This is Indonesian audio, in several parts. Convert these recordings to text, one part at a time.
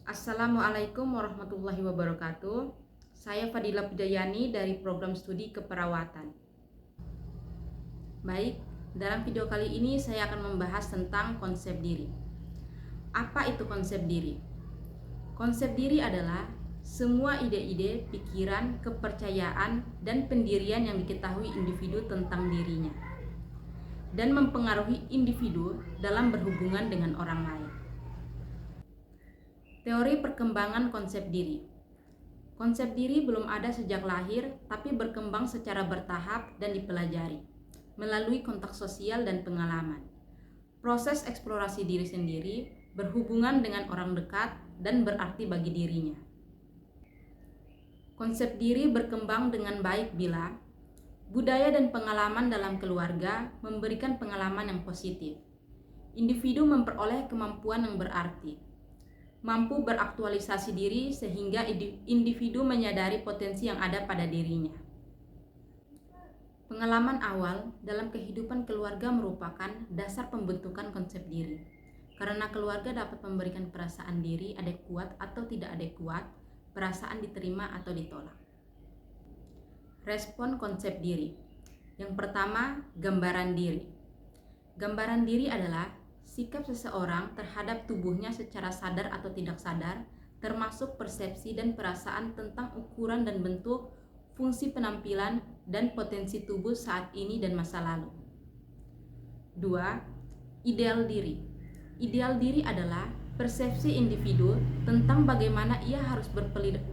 Assalamualaikum warahmatullahi wabarakatuh. Saya Fadila Pujayani dari program studi keperawatan. Baik, dalam video kali ini saya akan membahas tentang konsep diri. Apa itu konsep diri? Konsep diri adalah semua ide-ide, pikiran, kepercayaan, dan pendirian yang diketahui individu tentang dirinya dan mempengaruhi individu dalam berhubungan dengan orang lain. Teori perkembangan konsep diri. Konsep diri belum ada sejak lahir, tapi berkembang secara bertahap dan dipelajari melalui kontak sosial dan pengalaman. Proses eksplorasi diri sendiri berhubungan dengan orang dekat dan berarti bagi dirinya. Konsep diri berkembang dengan baik bila budaya dan pengalaman dalam keluarga memberikan pengalaman yang positif. Individu memperoleh kemampuan yang berarti, mampu beraktualisasi diri sehingga individu menyadari potensi yang ada pada dirinya. Pengalaman awal dalam kehidupan keluarga merupakan dasar pembentukan konsep diri. Karena keluarga dapat memberikan perasaan diri adekuat atau tidak adekuat, perasaan diterima atau ditolak. Respon konsep diri. Yang pertama, gambaran diri. Gambaran diri adalah sikap seseorang terhadap tubuhnya secara sadar atau tidak sadar, termasuk persepsi dan perasaan tentang ukuran dan bentuk, fungsi penampilan, dan potensi tubuh saat ini dan masa lalu. 2. Ideal diri. Ideal diri adalah persepsi individu tentang bagaimana ia harus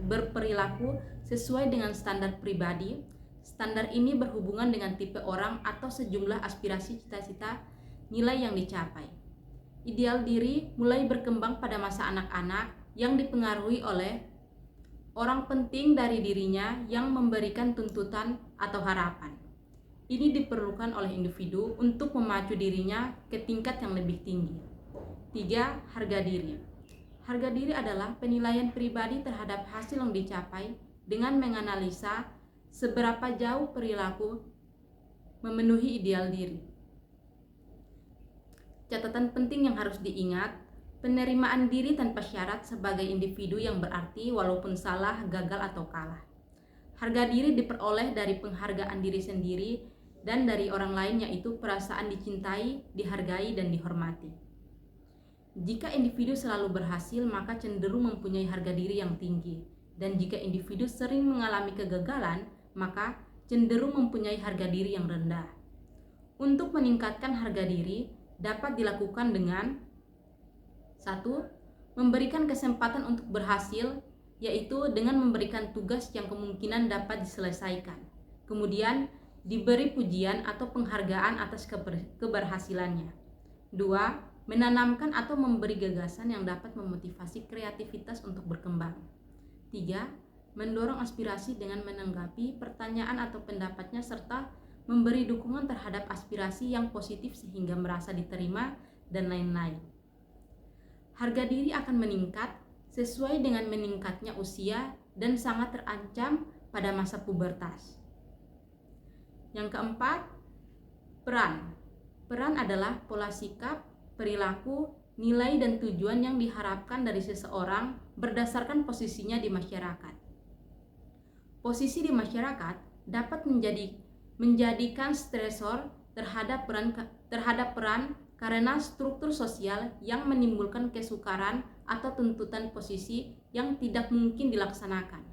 berperilaku sesuai dengan standar pribadi. Standar ini berhubungan dengan tipe orang atau sejumlah aspirasi cita-cita nilai yang dicapai. Ideal diri mulai berkembang pada masa anak-anak yang dipengaruhi oleh orang penting dari dirinya yang memberikan tuntutan atau harapan. Ini diperlukan oleh individu untuk memacu dirinya ke tingkat yang lebih tinggi. 3. Harga diri. Harga diri adalah penilaian pribadi terhadap hasil yang dicapai dengan menganalisa seberapa jauh perilaku memenuhi ideal diri. Catatan penting yang harus diingat, penerimaan diri tanpa syarat sebagai individu yang berarti walaupun salah, gagal, atau kalah. Harga diri diperoleh dari penghargaan diri sendiri dan dari orang lain, yaitu perasaan dicintai, dihargai, dan dihormati. Jika individu selalu berhasil, maka cenderung mempunyai harga diri yang tinggi. Dan jika individu sering mengalami kegagalan, maka cenderung mempunyai harga diri yang rendah. Untuk meningkatkan harga diri dapat dilakukan dengan 1. Memberikan kesempatan untuk berhasil, yaitu dengan memberikan tugas yang kemungkinan dapat diselesaikan. Kemudian, diberi pujian atau penghargaan atas keberhasilannya. 2. Menanamkan atau memberi gagasan yang dapat memotivasi kreativitas untuk berkembang. 3. Mendorong aspirasi dengan menanggapi pertanyaan atau pendapatnya serta memberi dukungan terhadap aspirasi yang positif sehingga merasa diterima, dan lain-lain. Harga diri akan meningkat sesuai dengan meningkatnya usia dan sangat terancam pada masa pubertas. Yang keempat, peran. Peran adalah pola sikap, perilaku, nilai, dan tujuan yang diharapkan dari seseorang berdasarkan posisinya di masyarakat. Posisi di masyarakat dapat menjadikan stresor terhadap peran karena struktur sosial yang menimbulkan kesukaran atau tuntutan posisi yang tidak mungkin dilaksanakan.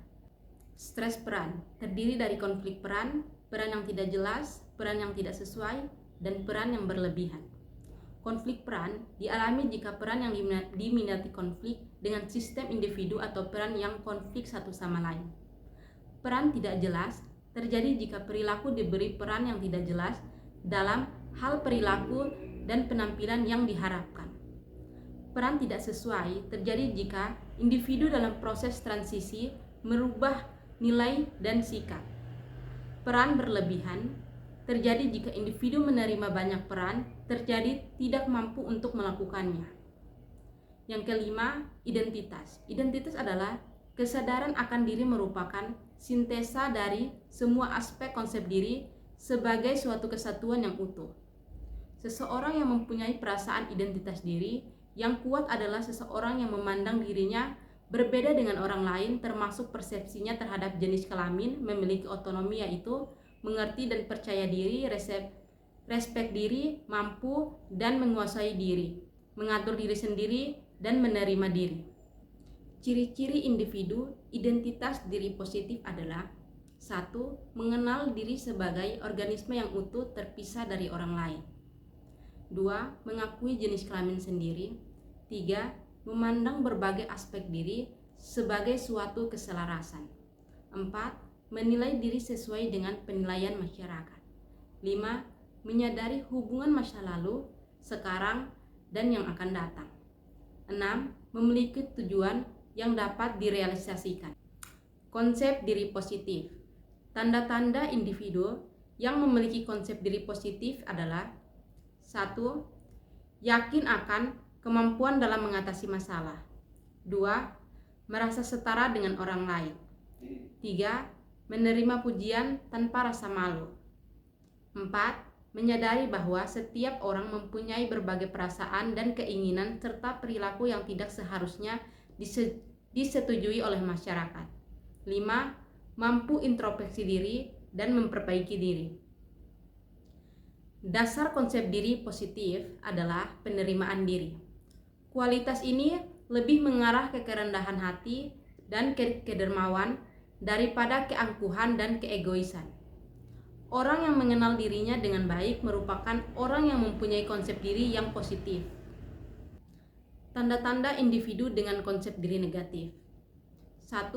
Stres peran terdiri dari konflik peran yang tidak jelas, peran yang tidak sesuai, dan peran yang berlebihan. Konflik peran dialami jika peran yang diminati konflik dengan sistem individu atau peran yang konflik satu sama lain. Peran tidak jelas terjadi jika perilaku diberi peran yang tidak jelas dalam hal perilaku dan penampilan yang diharapkan. Peran tidak sesuai terjadi jika individu dalam proses transisi merubah nilai dan sikap. Peran berlebihan terjadi jika individu menerima banyak peran, terjadi tidak mampu untuk melakukannya. Yang kelima, identitas. Identitas adalah kesadaran akan diri merupakan sintesa dari semua aspek konsep diri sebagai suatu kesatuan yang utuh. Seseorang yang mempunyai perasaan identitas diri yang kuat adalah seseorang yang memandang dirinya Berbeda dengan orang lain, termasuk persepsinya terhadap jenis kelamin, memiliki otonomi yaitu mengerti dan percaya diri, respek diri, mampu dan menguasai diri, mengatur diri sendiri, dan menerima diri. Ciri-ciri individu identitas diri positif adalah 1. Mengenal diri sebagai organisme yang utuh terpisah dari orang lain. 2. Mengakui jenis kelamin sendiri. 3. Memandang berbagai aspek diri sebagai suatu keselarasan. 4. Menilai diri sesuai dengan penilaian masyarakat. 5. Menyadari hubungan masa lalu, sekarang, dan yang akan datang. 6. Memiliki tujuan yang dapat direalisasikan. Konsep diri positif. Tanda-tanda individu yang memiliki konsep diri positif adalah 1. Yakin akan kemampuan dalam mengatasi masalah. 2. Merasa setara dengan orang lain. 3. Menerima pujian tanpa rasa malu. 4. Menyadari bahwa setiap orang mempunyai berbagai perasaan dan keinginan serta perilaku yang tidak seharusnya disetujui oleh masyarakat. 5. Mampu introspeksi diri dan memperbaiki diri. Dasar konsep diri positif adalah penerimaan diri. Kualitas ini lebih mengarah ke kerendahan hati dan kedermawan daripada keangkuhan dan keegoisan. Orang yang mengenal dirinya dengan baik merupakan orang yang mempunyai konsep diri yang positif. Tanda-tanda individu dengan konsep diri negatif. 1.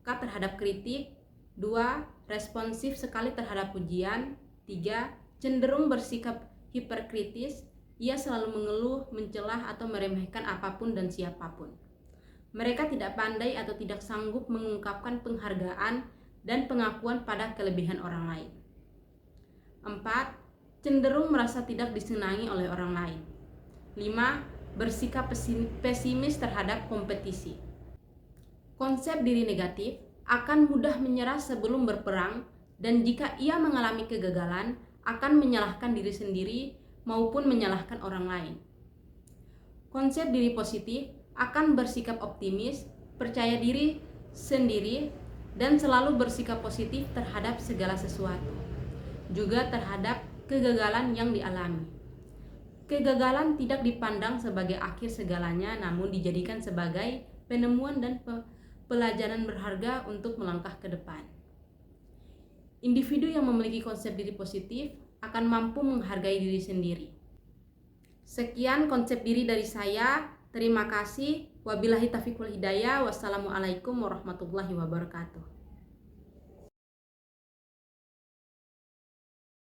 Peka terhadap kritik. 2. Responsif sekali terhadap pujian. 3. Cenderung bersikap hiperkritis. Ia selalu mengeluh, mencelah, atau meremehkan apapun dan siapapun. Mereka tidak pandai atau tidak sanggup mengungkapkan penghargaan dan pengakuan pada kelebihan orang lain. 4. Cenderung merasa tidak disenangi oleh orang lain. 5. Bersikap pesimis terhadap kompetisi. Konsep diri negatif akan mudah menyerah sebelum berperang, dan jika ia mengalami kegagalan, akan menyalahkan diri sendiri maupun menyalahkan orang lain. Konsep diri positif akan bersikap optimis, percaya diri sendiri, dan selalu bersikap positif terhadap segala sesuatu, juga terhadap kegagalan yang dialami. Kegagalan tidak dipandang sebagai akhir segalanya, namun dijadikan sebagai penemuan dan pelajaran berharga untuk melangkah ke depan. Individu yang memiliki konsep diri positif akan mampu menghargai diri sendiri. Sekian konsep diri dari saya. Terima kasih. Wabillahi taufiq wal hidayah. Wassalamualaikum warahmatullahi wabarakatuh.